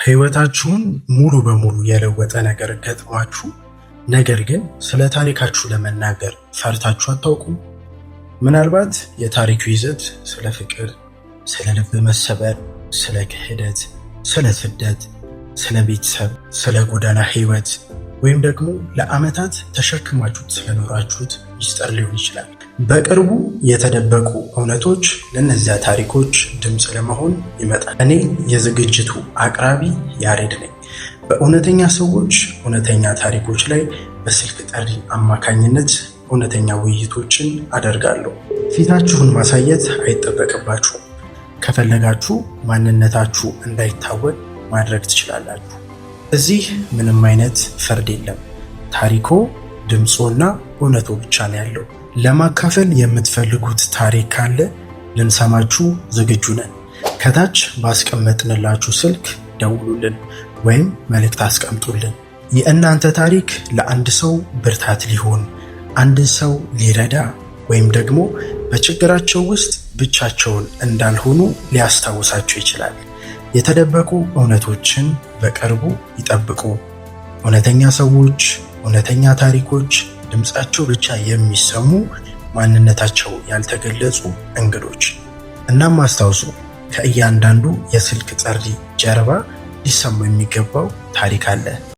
ህይወታችሁን ሙሉ በሙሉ የለወጠ ነገር ገጥሟችሁ ነገር ግን ስለ ታሪካችሁ ለመናገር ፈርታችሁ አታውቁም? ምናልባት የታሪኩ ይዘት ስለ ፍቅር፣ ስለ ልብ መሰበር፣ ስለ ክህደት፣ ስለ ስደት፣ ስለ ቤተሰብ፣ ስለ ጎዳና ህይወት ወይም ደግሞ ለዓመታት ተሸክማችሁት ስለኖራችሁት ሚስጥር ሊሆን ይችላል። በቅርቡ የተደበቁ እውነቶች ለእነዚያ ታሪኮች ድምፅ ለመሆን ይመጣል። እኔ የዝግጅቱ አቅራቢ ያሬድ ነኝ። በእውነተኛ ሰዎች እውነተኛ ታሪኮች ላይ በስልክ ጥሪ አማካኝነት እውነተኛ ውይይቶችን አደርጋለሁ። ፊታችሁን ማሳየት አይጠበቅባችሁም። ከፈለጋችሁ ማንነታችሁ እንዳይታወቅ ማድረግ ትችላላችሁ። እዚህ ምንም አይነት ፍርድ የለም። ታሪኮ፣ ድምፆና እውነቱ ብቻ ነው ያለው። ለማካፈል የምትፈልጉት ታሪክ ካለ ልንሰማችሁ ዝግጁ ነን። ከታች ባስቀመጥንላችሁ ስልክ ደውሉልን ወይም መልእክት አስቀምጡልን። የእናንተ ታሪክ ለአንድ ሰው ብርታት ሊሆን፣ አንድ ሰው ሊረዳ ወይም ደግሞ በችግራቸው ውስጥ ብቻቸውን እንዳልሆኑ ሊያስታውሳቸው ይችላል። የተደበቁ እውነቶችን በቅርቡ ይጠብቁ። እውነተኛ ሰዎች፣ እውነተኛ ታሪኮች፣ ድምፃቸው ብቻ የሚሰሙ ማንነታቸው ያልተገለጹ እንግዶች። እናም አስታውሱ፣ ከእያንዳንዱ የስልክ ጥሪ ጀርባ ሊሰሙ የሚገባው ታሪክ አለ።